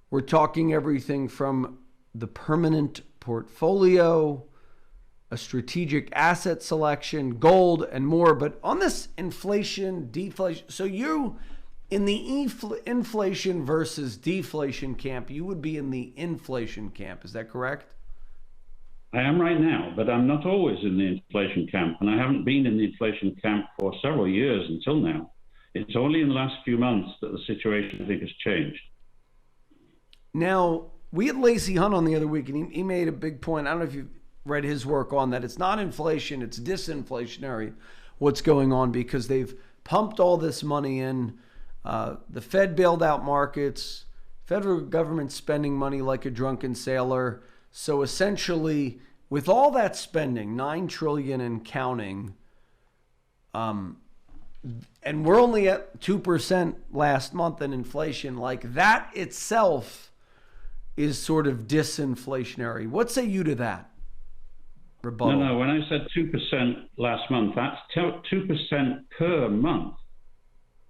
We're talking everything from the permanent portfolio, a strategic asset selection, gold, and more. But on this inflation, deflation, so you, in the inflation versus deflation camp, you would be in the inflation camp. Is that correct? I am right now, but I'm not always in the inflation camp, and I haven't been in the inflation camp for several years until now. It's only in the last few months that the situation, I think, has changed. Now, we had Lacey Hunt on the other week, and he made a big point. I don't know if you've read his work on that. It's not inflation, it's disinflationary what's going on because they've pumped all this money in. The Fed bailed out markets, federal government spending money like a drunken sailor. So essentially, with all that spending, $9 trillion and counting, and we're only at 2% last month in inflation, like that itself is sort of disinflationary. What say you to that? Rebuttal. No, when I said 2% last month, that's 2% per month.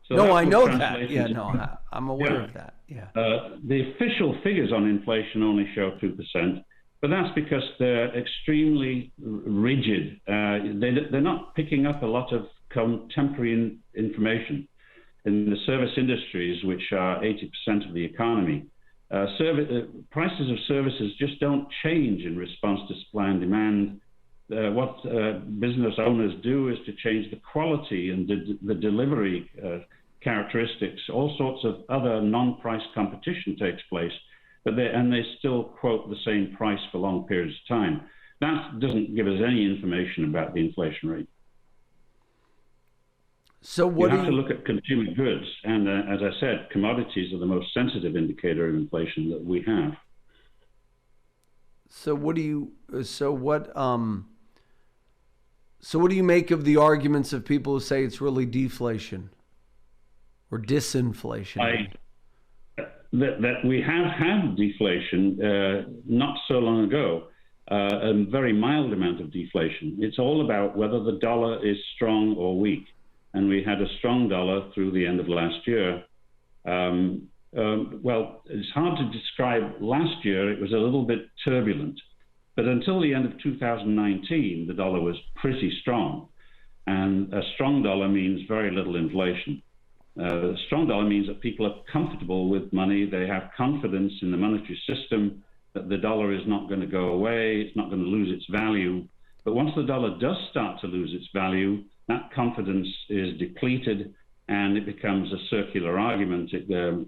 So no, I know that. Yeah, no, I'm aware of that. Yeah. The official figures on inflation only show 2%, but that's because they're extremely rigid. They're not picking up a lot of contemporary information. In the service industries, which are 80% of the economy, prices of services just don't change in response to supply and demand. What business owners do is to change the quality and the delivery characteristics. All sorts of other non-price competition takes place, but they still quote the same price for long periods of time. That doesn't give us any information about the inflation rate. So what you have to look at consumer goods, and as I said, commodities are the most sensitive indicator of inflation that we have. So what do you make of the arguments of people who say it's really deflation or disinflation? That we have had deflation not so long ago, a very mild amount of deflation. It's all about whether the dollar is strong or weak. And we had a strong dollar through the end of last year. Well, it's hard to describe last year. It was a little bit turbulent. But until the end of 2019, the dollar was pretty strong. And a strong dollar means very little inflation. A strong dollar means that people are comfortable with money. They have confidence in the monetary system that the dollar is not going to go away. It's not going to lose its value. But once the dollar does start to lose its value, that confidence is depleted, and it becomes a circular argument. The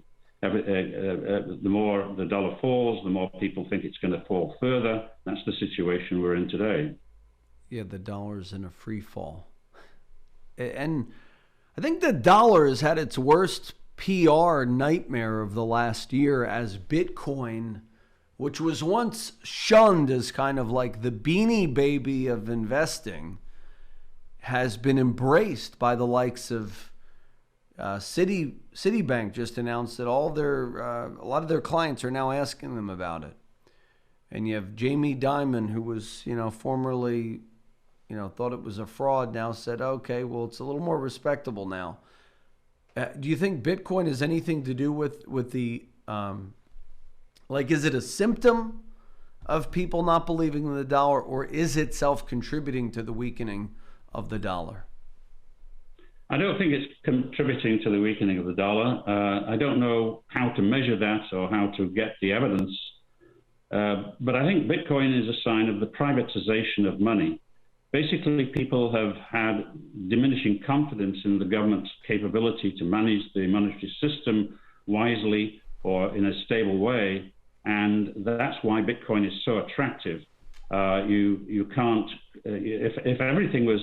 more the dollar falls, the more people think it's going to fall further. That's the situation we're in today. Yeah, the dollar's in a free fall. And I think the dollar has had its worst PR nightmare of the last year as Bitcoin, which was once shunned as kind of like the beanie baby of investing, has been embraced by the likes of Citibank. Just announced that a lot of their clients are now asking them about it. And you have Jamie Dimon, who was, formerly, thought it was a fraud, now said, okay, well, it's a little more respectable now. Do you think Bitcoin has anything to do with the, is it a symptom of people not believing in the dollar, or is it self-contributing to the weakening of the dollar? I don't think it's contributing to the weakening of the dollar. I don't know how to measure that or how to get the evidence. But I think Bitcoin is a sign of the privatization of money. Basically, people have had diminishing confidence in the government's capability to manage the monetary system wisely or in a stable way. And that's why Bitcoin is so attractive. You can't, if everything was,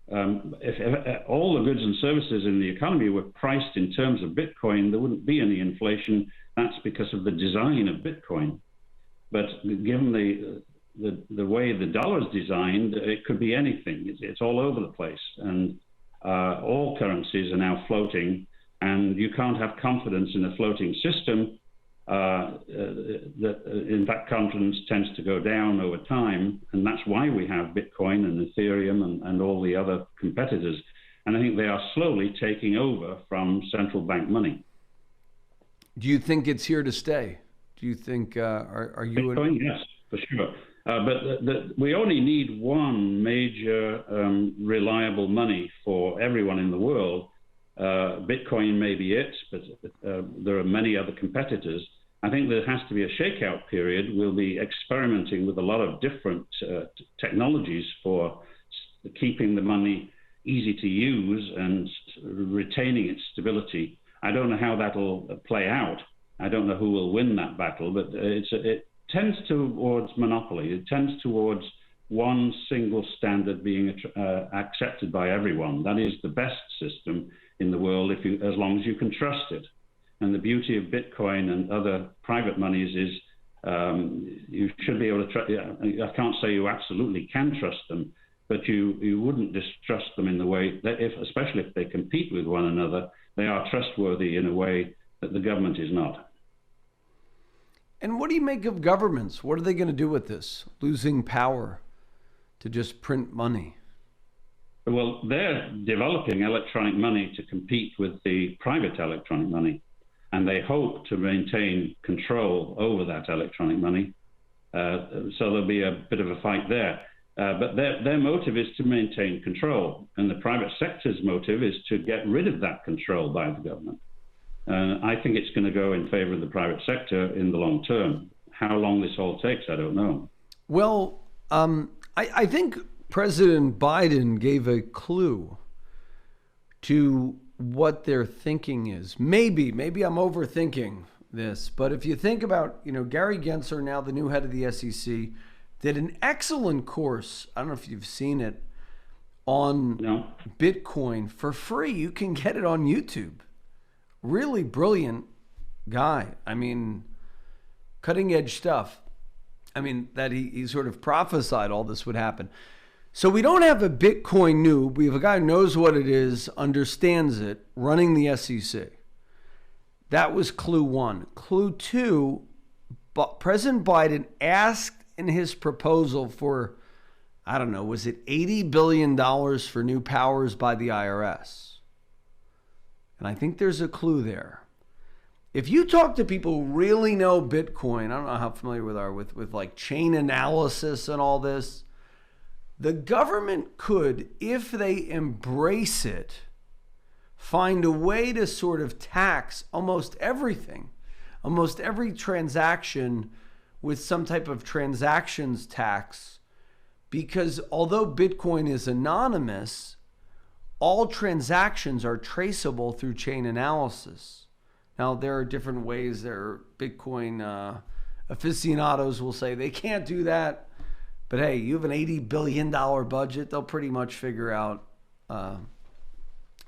if all the goods and services in the economy were priced in terms of Bitcoin, there wouldn't be any inflation. That's because of the design of Bitcoin. But given the way the dollar is designed, it could be anything. It's all over the place. And all currencies are now floating, and you can't have confidence in a floating system. In fact, confidence tends to go down over time, and that's why we have Bitcoin and Ethereum and all the other competitors. And I think they are slowly taking over from central bank money. Do you think it's here to stay? Do you think, are you... Bitcoin, yes, for sure. But we only need one major reliable money for everyone in the world. Bitcoin may be it, but there are many other competitors. I think there has to be a shakeout period. We'll be experimenting with a lot of different technologies for keeping the money easy to use and retaining its stability. I don't know how that'll play out. I don't know who will win that battle, but it tends towards monopoly. It tends towards one single standard being accepted by everyone. That is the best system in the world as long as you can trust it. And the beauty of Bitcoin and other private monies is you should be able to trust. I can't say you absolutely can trust them, but you wouldn't distrust them in the way that, especially if they compete with one another, they are trustworthy in a way that the government is not. And what do you make of governments? What are they going to do with this? Losing power to just print money? Well, they're developing electronic money to compete with the private electronic money, and they hope to maintain control over that electronic money. So there'll be a bit of a fight there. But their motive is to maintain control, and the private sector's motive is to get rid of that control by the government. I think it's going to go in favor of the private sector in the long term. How long this all takes, I don't know. Well, I think President Biden gave a clue to what their thinking is. Maybe I'm overthinking this, but if you think about, Gary Gensler, now the new head of the SEC, did an excellent course. I don't know if you've seen it on Bitcoin for free. You can get it on YouTube. Really brilliant guy. I mean, cutting edge stuff. I mean, that he sort of prophesied all this would happen. So we don't have a Bitcoin noob. We have a guy who knows what it is, understands it, running the SEC. That was clue one. Clue two, President Biden asked in his proposal for, I don't know, was it $80 billion for new powers by the IRS? And I think there's a clue there. If you talk to people who really know Bitcoin, I don't know how familiar we are with like chain analysis and all this, the government could, if they embrace it, find a way to sort of tax almost everything, almost every transaction with some type of transactions tax, because although Bitcoin is anonymous, all transactions are traceable through chain analysis. Now, there are different ways. There are Bitcoin aficionados will say they can't do that. But hey, you have an $80 billion budget, they'll pretty much figure out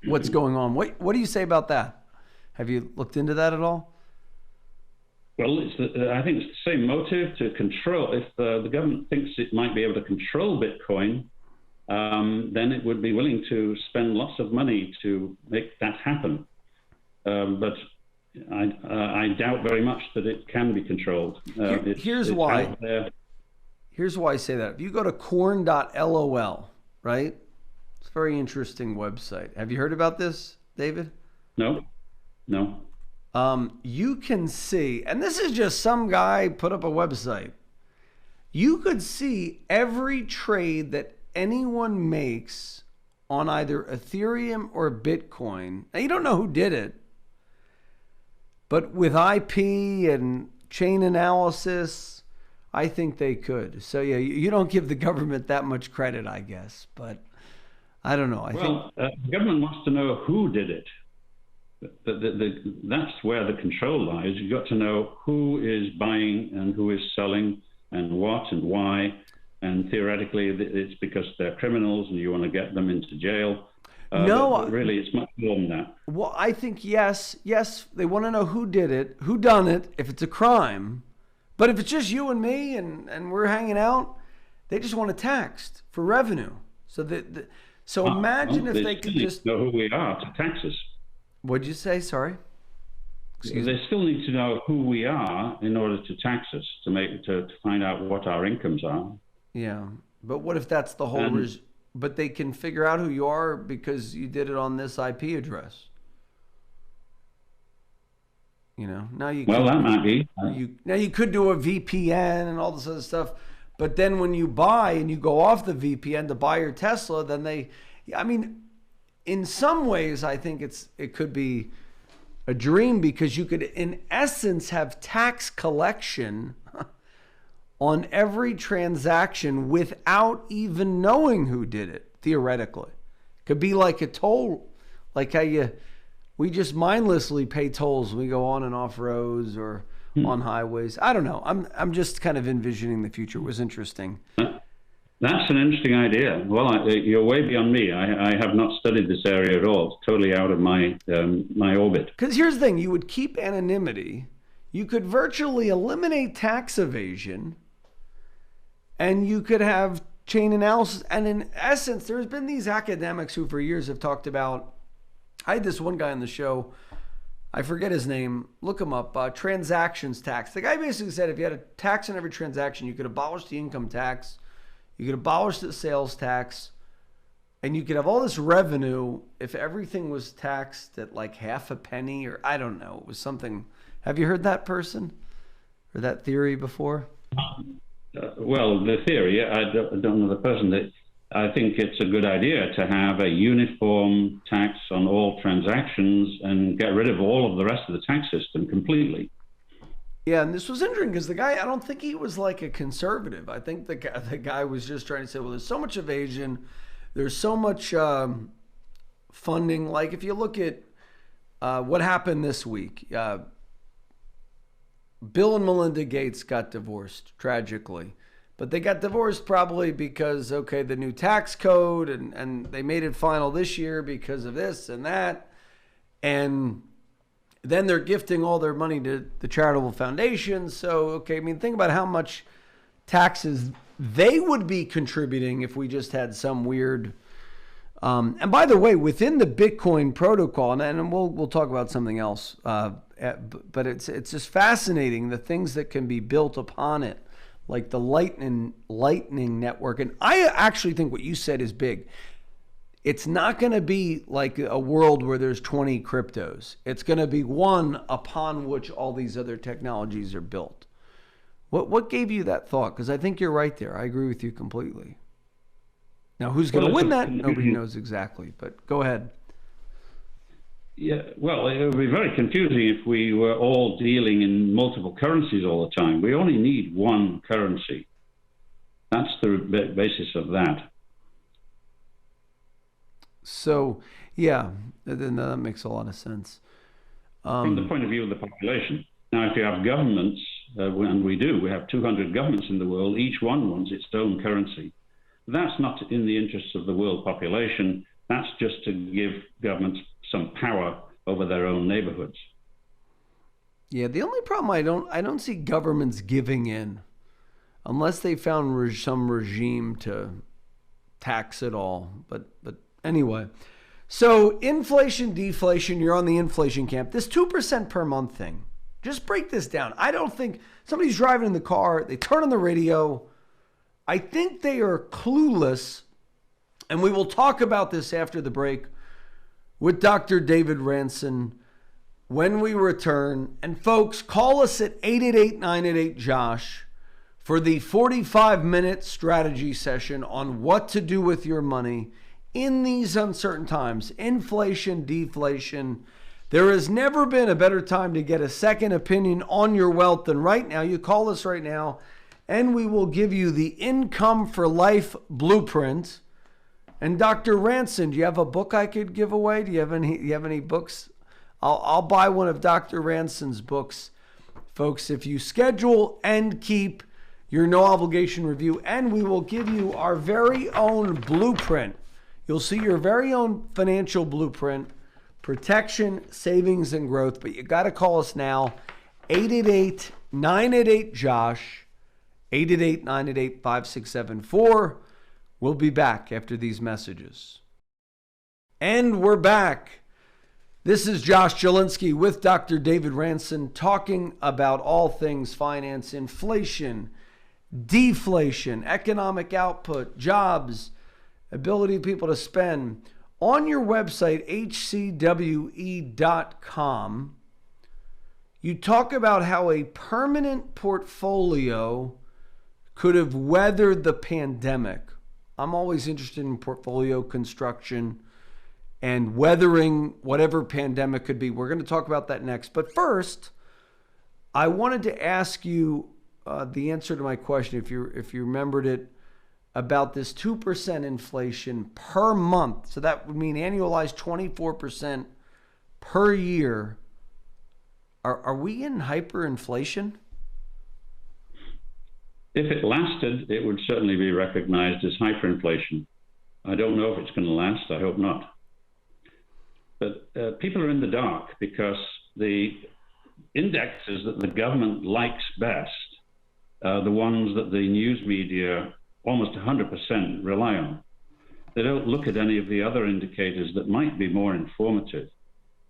what's going on. What do you say about that? Have you looked into that at all? Well, I think it's the same motive to control. If the government thinks it might be able to control Bitcoin, then it would be willing to spend lots of money to make that happen. But I doubt very much that it can be controlled. Here's why. Here's why I say that. If you go to corn.lol, right? It's a very interesting website. Have you heard about this, David? No. You can see, and this is just some guy put up a website. You could see every trade that anyone makes on either Ethereum or Bitcoin. Now, you don't know who did it, but with IP and chain analysis, I think they could. So yeah, you don't give the government that much credit, I guess, but I don't know. I think the government wants to know who did it. That's where the control lies. You've got to know who is buying and who is selling and what and why. And theoretically, it's because they're criminals and you want to get them into jail. But really, it's much more than that. Well, I think yes, they want to know who did it, who done it, if it's a crime. But if it's just you and me and we're hanging out, they just want it taxed for revenue. So imagine if they could just know who we are to tax us. What'd you say? Sorry. Excuse me. They still need to know who we are in order to tax us, to find out what our incomes are. Yeah, but what if that's the whole? But they can figure out who you are because you did it on this IP address. Now that might be. You could do a VPN and all this other stuff, but then when you buy and you go off the VPN to buy your Tesla, then in some ways, I think it could be a dream, because you could, in essence, have tax collection on every transaction without even knowing who did it, theoretically. Could be like a toll, like how we just mindlessly pay tolls when we go on and off roads or on highways. I don't know. I'm just kind of envisioning the future. It was interesting. That's an interesting idea. Well, you're way beyond me. I have not studied this area at all. It's totally out of my orbit. Because here's the thing. You would keep anonymity. You could virtually eliminate tax evasion. And you could have chain analysis. And in essence, there's been these academics who for years have talked about, I had this one guy on the show, I forget his name, look him up, transactions tax. The guy basically said if you had a tax on every transaction, you could abolish the income tax, you could abolish the sales tax, and you could have all this revenue if everything was taxed at like half a penny, or I don't know. It was something. Have you heard that person or that theory before? Well, the theory, I don't know the person. I think it's a good idea to have a uniform tax on all transactions and get rid of all of the rest of the tax system completely. Yeah, and this was interesting because the guy, I don't think he was like a conservative. I think the guy was just trying to say, well, there's so much evasion, there's so much funding. Like if you look at what happened this week, Bill and Melinda Gates got divorced, tragically. But they got divorced probably because, the new tax code, and they made it final this year because of this and that. And then they're gifting all their money to the charitable foundations. So, think about how much taxes they would be contributing if we just had some weird... and by the way, within the Bitcoin protocol, and we'll talk about something else, but it's just fascinating, the things that can be built upon it, like the Lightning Network. And I actually think what you said is big. It's not going to be like a world where there's 20 cryptos. It's going to be one upon which all these other technologies are built. What gave you that thought? Because I think you're right there. I agree with you completely. Now, who's going to win that? Nobody knows exactly, but go ahead. Yeah, well, it would be very confusing if we were all dealing in multiple currencies all the time. We only need one currency. That's the basis of that. So, yeah, then that makes a lot of sense. From the point of view of the population. Now, if you have governments, and we have 200 governments in the world, each one wants its own currency. That's not in the interests of the world population. That's just to give governments some power over their own neighborhoods. Yeah, the only problem I don't see governments giving in unless they found some regime to tax it all. But anyway, so inflation, deflation, you're on the inflation camp. This 2% per month thing, just break this down. I don't think somebody's driving in the car, they turn on the radio. I think they are clueless, and we will talk about this after the break with Dr. David Ranson when we return. And folks, call us at 888-988-JOSH for the 45-minute strategy session on what to do with your money in these uncertain times. Inflation, deflation. There has never been a better time to get a second opinion on your wealth than right now. You call us right now, and we will give you the Income for Life Blueprint. And Dr. Ranson, do you have a book I could give away? Do you have any books? I'll buy one of Dr. Ranson's books, folks, if you schedule and keep your no obligation review, and we will give you our very own blueprint. You'll see your very own financial blueprint, protection, savings, and growth. But you got to call us now, 888-988-JOSH, 888-988-5674. We'll be back after these messages. And we're back. This is Josh Jelinski with Dr. David Ranson talking about all things finance, inflation, deflation, economic output, jobs, ability of people to spend. On your website, HCWE.com, you talk about how a permanent portfolio could have weathered the pandemic. I'm always interested in portfolio construction and weathering whatever pandemic could be. We're going to talk about that next. But first, I wanted to ask you the answer to my question, if you remembered it, about this 2% inflation per month. So that would mean annualized 24% per year. Are we in hyperinflation? If it lasted, it would certainly be recognized as hyperinflation. I don't know if it's going to last. I hope not. But people are in the dark because the indexes that the government likes best are the ones that the news media almost 100% rely on. They don't look at any of the other indicators that might be more informative.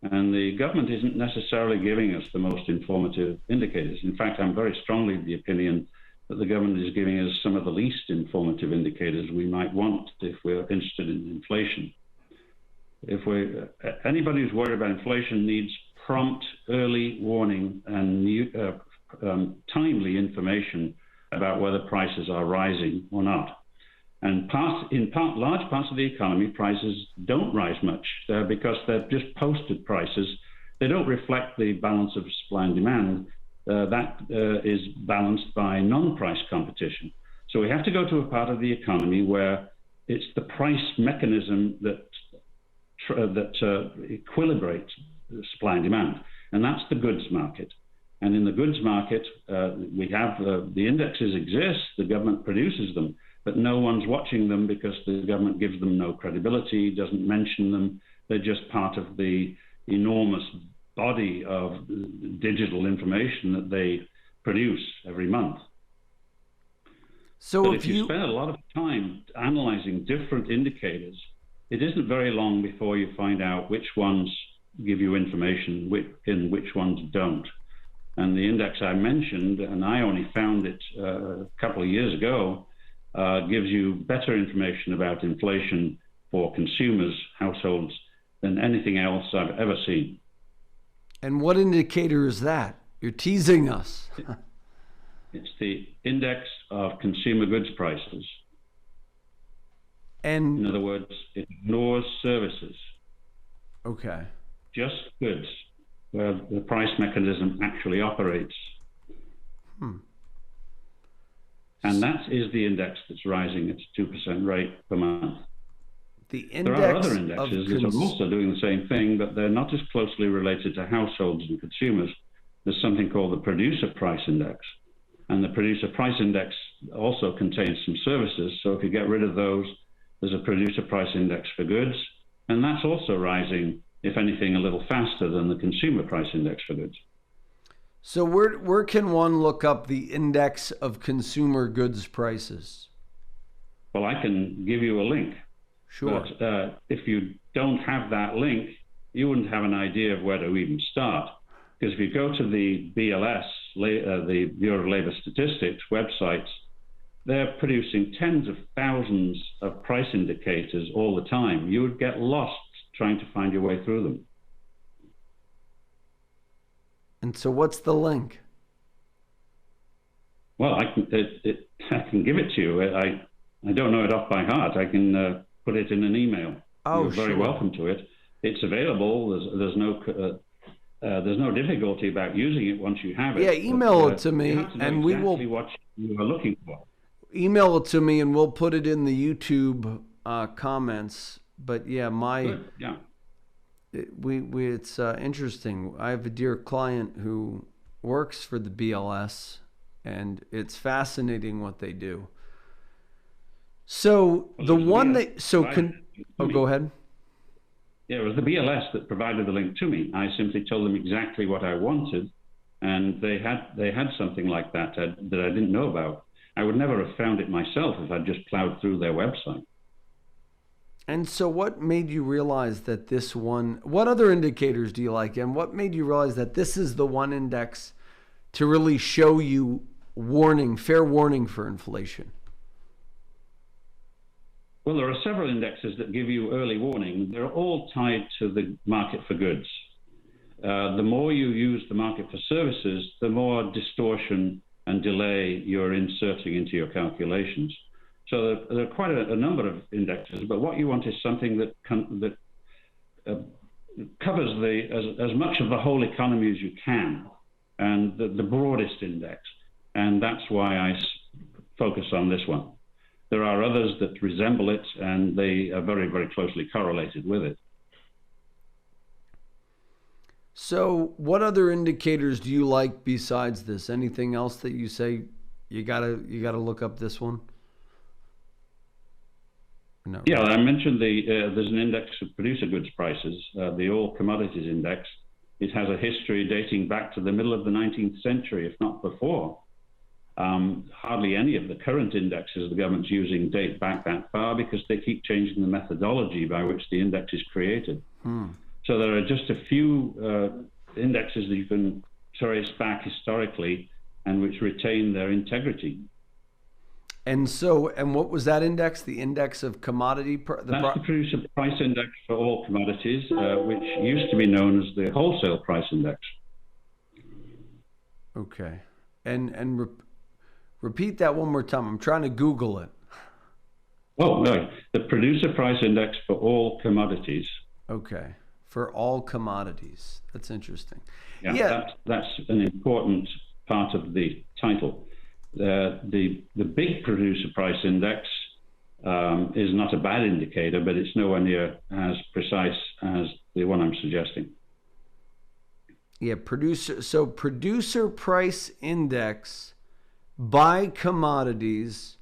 And the government isn't necessarily giving us the most informative indicators. In fact, I'm very strongly of the opinion that the government is giving us some of the least informative indicators we might want if we're interested in inflation. Anybody who's worried about inflation needs prompt, early warning and timely information about whether prices are rising or not. And large parts of the economy, prices don't rise much because they're just posted prices. They don't reflect the balance of supply and demand. That is balanced by non-price competition. So we have to go to a part of the economy where it's the price mechanism that equilibrates supply and demand, and that's the goods market. And in the goods market, we have the indexes exist, the government produces them, but no one's watching them because the government gives them no credibility, doesn't mention them. They're just part of the enormous body of digital information that they produce every month. So but if you spend a lot of time analyzing different indicators, it isn't very long before you find out which ones give you information and which ones don't. And the index I mentioned, and I only found it a couple of years ago, gives you better information about inflation for consumers, households, than anything else I've ever seen. And what indicator is that? You're teasing us. It's the index of consumer goods prices. And in other words, it ignores services. Okay. Just goods, where the price mechanism actually operates. And that is the index that's rising at 2% rate per month. The index there are other indexes that are also doing the same thing, but they're not as closely related to households and consumers. There's something called the producer price index. And the producer price index also contains some services. So if you get rid of those, there's a producer price index for goods. And that's also rising, if anything, a little faster than the consumer price index for goods. So where can one look up the index of consumer goods prices? Well, I can give you a link. Sure. But if you don't have that link, you wouldn't have an idea of where to even start. Because if you go to the BLS, the Bureau of Labor Statistics websites, they're producing tens of thousands of price indicators all the time. You would get lost trying to find your way through them. And so what's the link? Well, I can give it to you. I don't know it off by heart. I can put it in an email. Oh, You're very welcome to it. It's available. There's no difficulty about using it once you have it. Yeah, email it to me, and we will. What you are looking for. Email it to me, and we'll put it in the YouTube comments. But yeah, Good. Yeah. It's interesting. I have a dear client who works for the BLS, and it's fascinating what they do. So well, the one that go ahead. Yeah, it was the BLS that provided the link to me. I simply told them exactly what I wanted, and they had something like that that I didn't know about. I would never have found it myself if I'd just plowed through their website. And so what made you realize that this one, what other indicators do you like? And what made you realize that this is the one index to really show you fair warning for inflation? Well, there are several indexes that give you early warning. They're all tied to the market for goods. the more you use the market for services, the more distortion and delay you're inserting into your calculations. So there are quite a number of indexes, but what you want is something that covers as much of the whole economy as you can, and the broadest index. And that's why I focus on this one. There are others that resemble it, and they are very, very closely correlated with it. So what other indicators do you like besides this? Anything else that you say you gotta look up this one? No. Yeah, I mentioned there's an index of producer goods prices, the All Commodities Index. It has a history dating back to the middle of the 19th century, if not before. Hardly any of the current indexes the government's using date back that far because they keep changing the methodology by which the index is created. So there are just a few indexes that you can trace back historically and which retain their integrity. And what was that index? The index of commodity? That's the producer price index for all commodities, which used to be known as the wholesale price index. Okay. And repeat that one more time. I'm trying to Google it. Oh, no. The producer price index for all commodities. Okay. For all commodities. That's interesting. Yeah. That's an important part of the title. The big producer price index is not a bad indicator, but it's nowhere near as precise as the one I'm suggesting. Yeah, producer price index by commodities.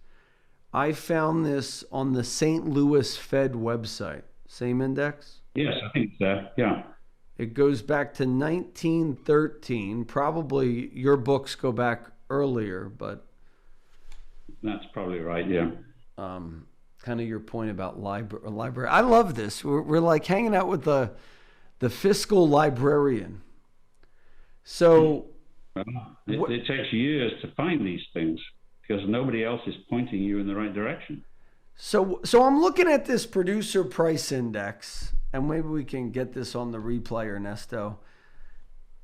I found this on the St. Louis Fed website. Same index? Yes, I think so. Yeah. It goes back to 1913. Probably your books go back earlier, but that's probably right. Yeah. Kind of your point about library. I love this. We're like hanging out with the fiscal librarian. So it takes years to find these things because nobody else is pointing you in the right direction. So I'm looking at this producer price index, and maybe we can get this on the replay, Ernesto.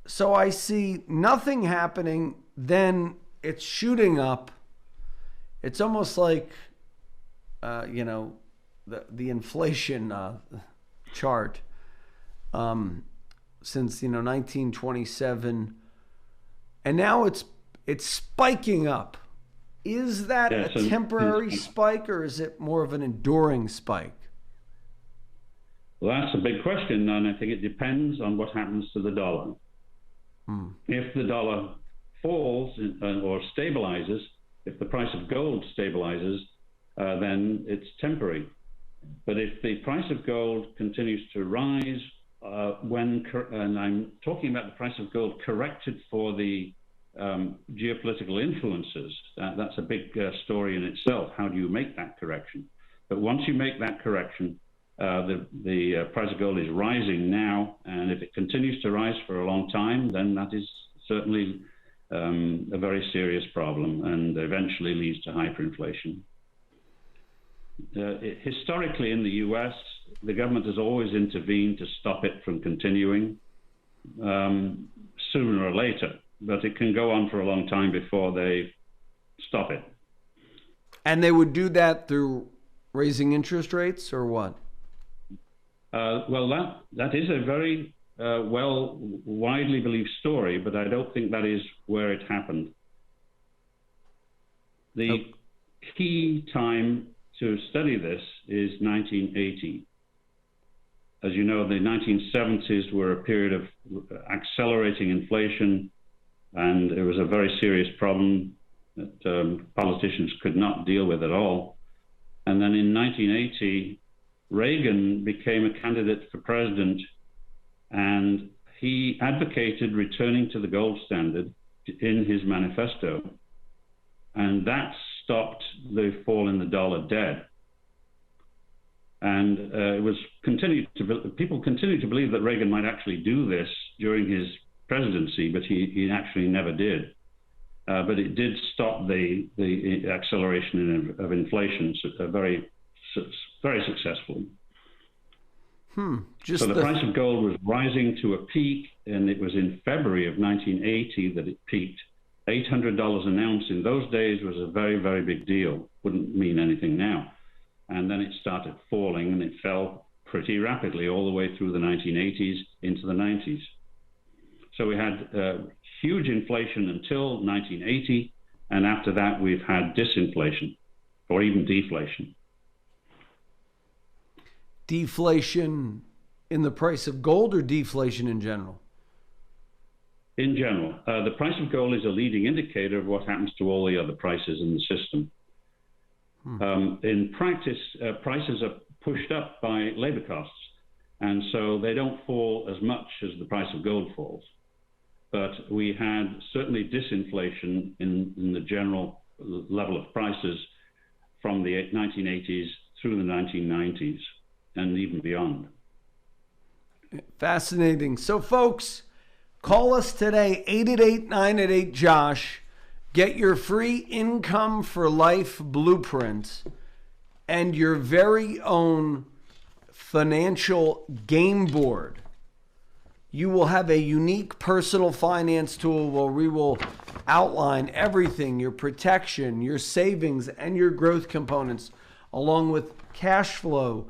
So I see nothing happening, then it's shooting up. It's almost like, the inflation chart since 1927, and now it's spiking up. Is that a temporary spike, or is it more of an enduring spike? Well, that's a big question, and I think it depends on what happens to the dollar. If the dollar falls or stabilizes, if the price of gold stabilizes, then it's temporary. But if the price of gold continues to rise, and I'm talking about the price of gold corrected for the geopolitical influences, that's a big story in itself. How do you make that correction? But once you make that correction, the price of gold is rising now, and if it continues to rise for a long time, then that is certainly a very serious problem and eventually leads to hyperinflation. Historically in the US, the government has always intervened to stop it from continuing sooner or later, but it can go on for a long time before they stop it. And they would do that through raising interest rates or what? Well, that is a very widely believed story, but I don't think that is where it happened. The key time to study this is 1980. As you know, the 1970s were a period of accelerating inflation, and it was a very serious problem that politicians could not deal with at all. And then in 1980, Reagan became a candidate for president, and he advocated returning to the gold standard in his manifesto. And that stopped the fall in the dollar dead. And people continued to believe that Reagan might actually do this during his presidency, but he actually never did. But it did stop the acceleration of inflation very, very successfully. Just So the price of gold was rising to a peak, and it was in February of 1980 that it peaked. $800 an ounce in those days was a very, very big deal. Wouldn't mean anything now. And then it started falling, and it fell pretty rapidly all the way through the 1980s into the 90s. So we had huge inflation until 1980, and after that we've had disinflation, or even deflation. Deflation in the price of gold, or deflation in general? In general, the price of gold is a leading indicator of what happens to all the other prices in the system. In practice, prices are pushed up by labor costs, and so they don't fall as much as the price of gold falls. But we had certainly disinflation in the general level of prices from the 1980s through the 1990s and even beyond. Fascinating. So, folks, call us today, 888-988-JOSH. Get your free Income for Life blueprint and your very own financial game board. You will have a unique personal finance tool where we will outline everything, your protection, your savings, and your growth components, along with cash flow.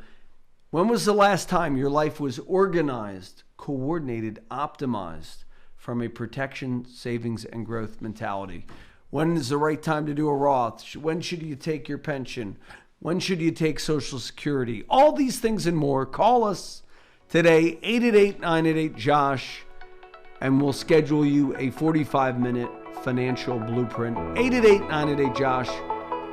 When was the last time your life was organized, coordinated, optimized from a protection, savings, and growth mentality? When is the right time to do a Roth? When should you take your pension? When should you take Social Security? All these things and more. Call us today, 888-988-JOSH, and we'll schedule you a 45-minute financial blueprint. 888-988-JOSH.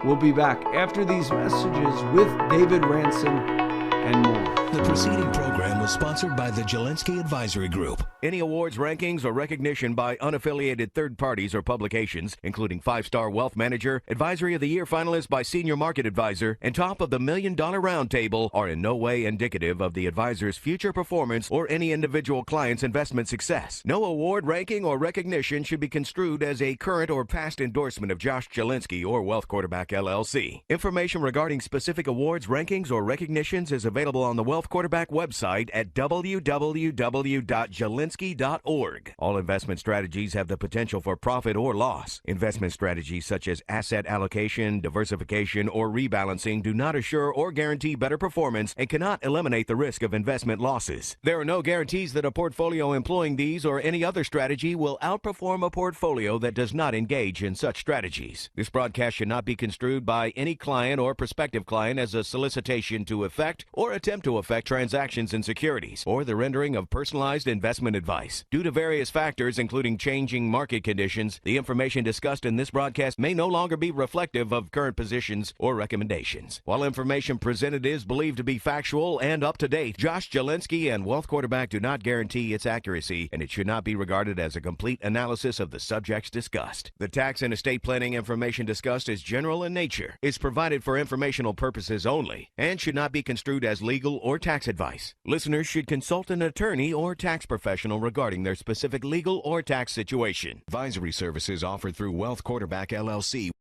We'll be back after these messages with David Ranson and more. The preceding program was sponsored by the Jelensky Advisory Group. Any awards, rankings, or recognition by unaffiliated third parties or publications, including 5-Star Wealth Manager, Advisory of the Year finalist by Senior Market Advisor, and Top of the $1 Million Roundtable, are in no way indicative of the advisor's future performance or any individual client's investment success. No award, ranking, or recognition should be construed as a current or past endorsement of Josh Jelensky or Wealth Quarterback LLC. Information regarding specific awards, rankings, or recognitions is available on the Wealth Quarterback website at www.jelensky.org. All investment strategies have the potential for profit or loss. Investment strategies such as asset allocation, diversification, or rebalancing do not assure or guarantee better performance and cannot eliminate the risk of investment losses. There are no guarantees that a portfolio employing these or any other strategy will outperform a portfolio that does not engage in such strategies. This broadcast should not be construed by any client or prospective client as a solicitation to effect or attempt to affect transactions in securities or the rendering of personalized investment advice. Due to various factors, including changing market conditions, the information discussed in this broadcast may no longer be reflective of current positions or recommendations. While information presented is believed to be factual and up to date, Josh Jelensky and Wealth Quarterback do not guarantee its accuracy, and it should not be regarded as a complete analysis of the subjects discussed. The tax and estate planning information discussed is general in nature, is provided for informational purposes only, and should not be construed as legal or tax advice. Listeners should consult an attorney or tax professional regarding their specific legal or tax situation. Advisory services offered through Wealth Quarterback LLC.